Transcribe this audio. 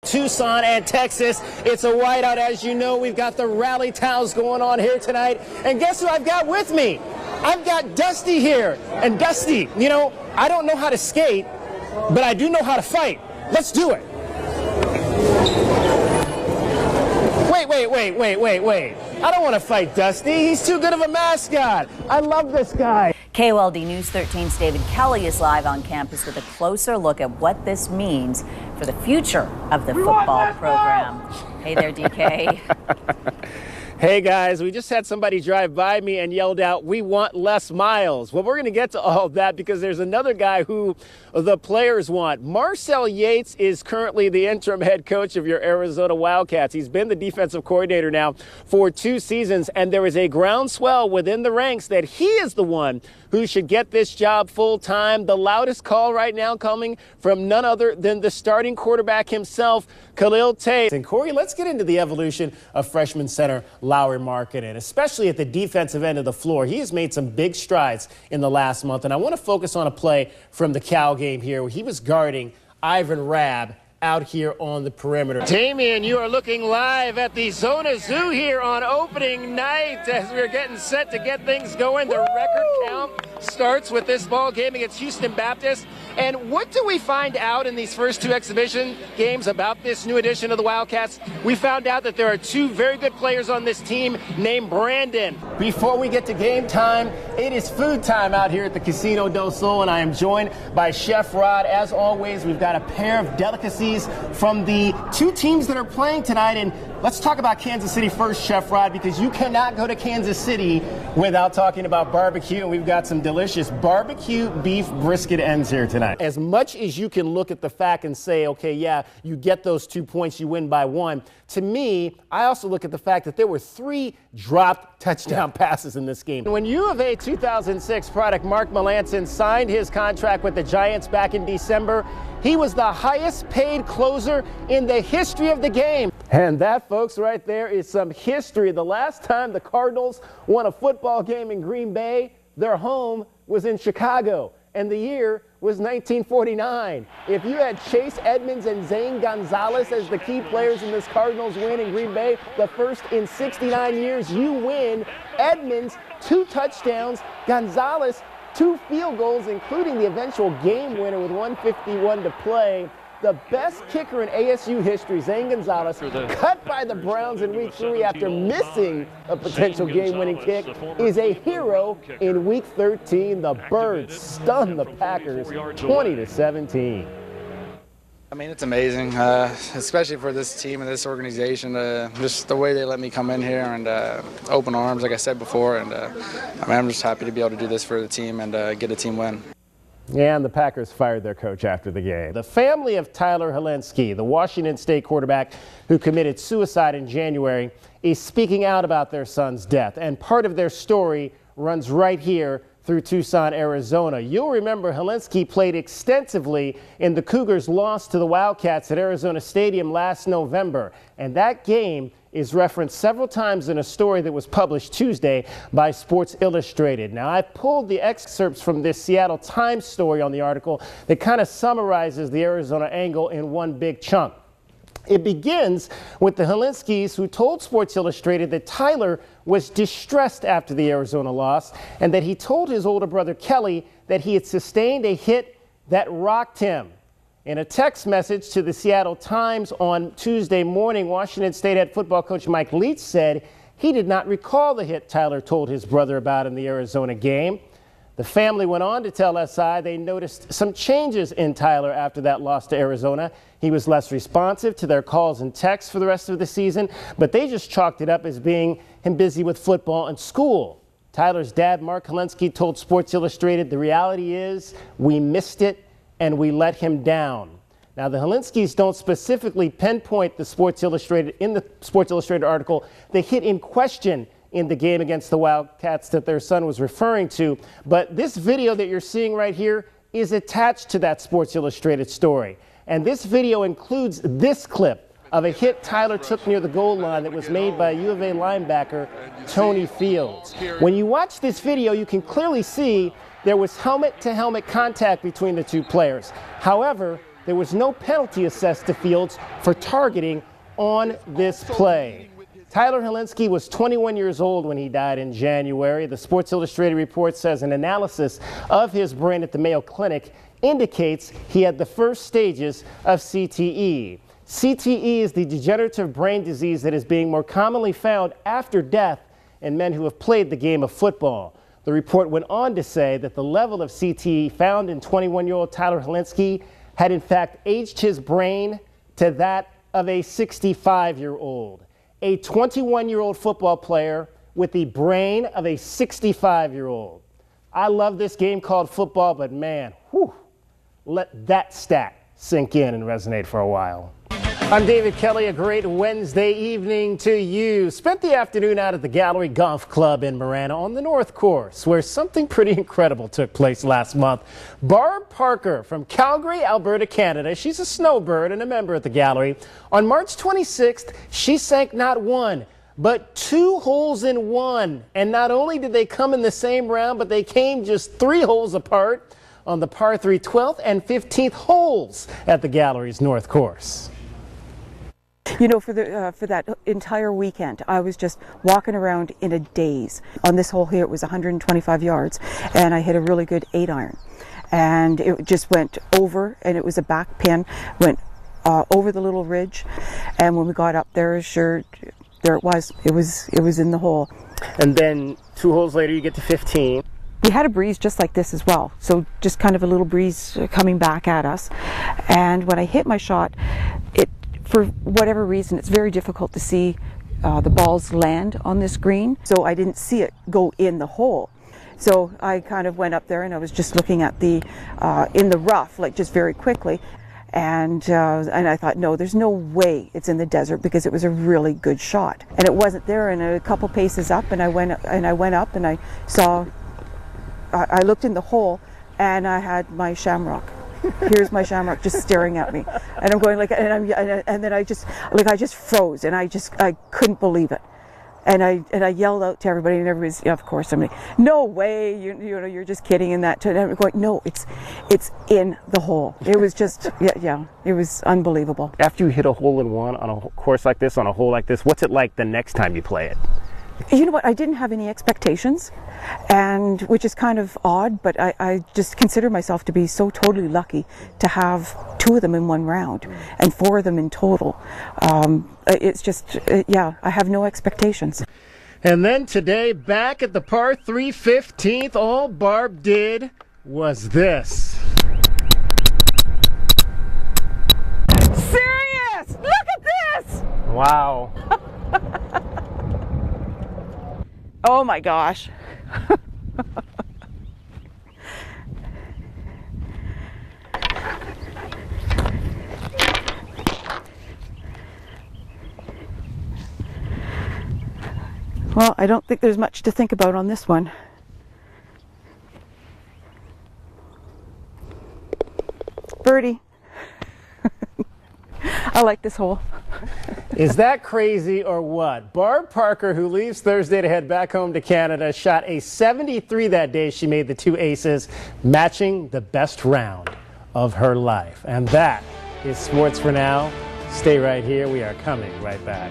Tucson and Texas. It's a whiteout, as you know. We've got the rally towels going on here tonight. And guess who I've got with me? I've got Dusty here. And Dusty, you know, I don't know how to skate, but I do know how to fight. Let's do it. Wait. I don't want to fight Dusty. He's too good of a mascot. I love this guy. KOLD News 13's David Kelly is live on campus with a closer look at what this means for the future of the football program. Hey there, DK. Hey guys, we just had somebody drive by me and yelled out, "We want less miles." Well, we're going to get to all of that because there's another guy who the players want. Marcel Yates is currently the interim head coach of your Arizona Wildcats. He's been the defensive coordinator now for 2 seasons, and there is a groundswell within the ranks that he is the one who should get this job full time. The loudest call right now coming from none other than the starting quarterback himself, Khalil Tate. And Corey, let's get into the evolution of freshman center Lauri Markkanen, especially at the defensive end of the floor. He has made some big strides in the last month, and I want to focus on a play from the Cal game here where he was guarding Ivan Rabb out here on the perimeter. Damian, you are looking live at the Zona Zoo here on opening night as we're getting set to get things going. The record count starts with this ball game against Houston Baptist. And what do we find out in these first 2 exhibition games about this new edition of the Wildcats? We found out that there are 2 very good players on this team named Brandon. Before we get to game time, it is food time out here at the Casino del Sol, and I am joined by Chef Rod. As always, we've got a pair of delicacies from the 2 teams that are playing tonight. And let's talk about Kansas City first, Chef Rod, because you cannot go to Kansas City without talking about barbecue. And we've got some delicious barbecue beef brisket ends here tonight. As much as you can look at the fact and say, okay, yeah, you get those 2 points, you win by 1. To me, I also look at the fact that there were 3 dropped touchdown passes in this game. When U of A 2006 product Mark Melanson signed his contract with the Giants back in December, he was the highest paid closer in the history of the game. And that, folks, right there is some history. The last time the Cardinals won a football game in Green Bay, their home was in Chicago, and the year was 1949. If you had Chase Edmonds and Zane Gonzalez as the key players in this Cardinals win in Green Bay, the first in 69 years, you win. Edmonds, 2 touchdowns. Gonzalez, 2 field goals, including the eventual game winner with 1:51 to play. The best kicker in ASU history, Zane Gonzalez, cut by the Browns in Week 3 after missing a potential game-winning kick, is a hero in Week 13. The Birds stun the Packers 20-17. I mean, it's amazing, especially for this team and this organization, just the way they let me come in here and open arms, like I said before. And I mean, I'm just happy to be able to do this for the team and get a team win. And the Packers fired their coach after the game. The family of Tyler Hilinski, the Washington State quarterback who committed suicide in January, is speaking out about their son's death. And part of their story runs right here through Tucson, Arizona. You'll remember Hilinski played extensively in the Cougars' loss to the Wildcats at Arizona Stadium last November. And that game is referenced several times in a story that was published Tuesday by Sports Illustrated. Now, I pulled the excerpts from this Seattle Times story on the article that kind of summarizes the Arizona angle in one big chunk. It begins with the Hilinskis, who told Sports Illustrated that Tyler was distressed after the Arizona loss and that he told his older brother Kelly that he had sustained a hit that rocked him. In a text message to the Seattle Times on Tuesday morning, Washington State head football coach Mike Leach said he did not recall the hit Tyler told his brother about in the Arizona game. The family went on to tell SI they noticed some changes in Tyler after that loss to Arizona. He was less responsive to their calls and texts for the rest of the season, but they just chalked it up as being him busy with football and school. Tyler's dad, Mark Hilinski, told Sports Illustrated, "The reality is we missed it and we let him down." Now, the Hilinskis don't specifically pinpoint in the Sports Illustrated article the hit in question in the game against the Wildcats that their son was referring to, but this video that you're seeing right here is attached to that Sports Illustrated story. And this video includes this clip of a hit Tyler took near the goal line that was made by U of A linebacker Tony Fields. When you watch this video, you can clearly see there was helmet-to-helmet contact between the 2 players. However, there was no penalty assessed to Fields for targeting on this play. Tyler Helinski was 21 years old when he died in January. The Sports Illustrated report says an analysis of his brain at the Mayo Clinic indicates he had the first stages of CTE. CTE is the degenerative brain disease that is being more commonly found after death in men who have played the game of football. The report went on to say that the level of CTE found in 21-year-old Tyler Helinski had in fact aged his brain to that of a 65-year-old. A 21-year-old football player with the brain of a 65-year-old. I love this game called football, but man, whew, let that stat sink in and resonate for a while. I'm David Kelly. A great Wednesday evening to you. Spent the afternoon out at the Gallery Golf Club in Marana on the North Course, where something pretty incredible took place last month. Barb Parker from Calgary, Alberta, Canada. She's a snowbird and a member at the Gallery. On March 26th, she sank not one, but 2 holes in one. And not only did they come in the same round, but they came just 3 holes apart on the par 3 12th and 15th holes at the Gallery's North Course. You know, for that entire weekend, I was just walking around in a daze. On this hole here, it was 125 yards, and I hit a really good 8-iron. And it just went over, and it was a back pin, went over the little ridge. And when we got up there, sure, there it was. It was in the hole. And then 2 holes later, you get to 15. We had a breeze just like this as well, so just kind of a little breeze coming back at us. And when I hit my shot, for whatever reason, it's very difficult to see the balls land on this green, so I didn't see it go in the hole. So I kind of went up there and I was just looking at the in the rough, like just very quickly, and I thought, no, there's no way it's in the desert, because it was a really good shot, and it wasn't there. And a couple paces up, and I went up and I saw, I looked in the hole, and I had my shamrock. Here's my shamrock just staring at me, and I'm going like, and then I just froze, and I couldn't believe it, and I yelled out to everybody, and everybody's, of course, somebody, no way, you know, you're just kidding, and that, and I'm going, no, it's in the hole. It was just, yeah, it was unbelievable. After you hit a hole in one on a course like this, on a hole like this, what's it like the next time you play it? You know what, I didn't have any expectations, and which is kind of odd, but I just consider myself to be so totally lucky to have 2 of them in one round and 4 of them in total. It's just, yeah, I have no expectations. And then today, back at the par 3 15th, all Barb did was this. Serious? Look at this! Wow. Oh my gosh. Well, I don't think there's much to think about on this one. Birdie. I like this hole. Is that crazy or what? Barb Parker, who leaves Thursday to head back home to Canada, shot a 73 that day. She made the 2 aces, matching the best round of her life. And that is sports for now. Stay right here. We are coming right back.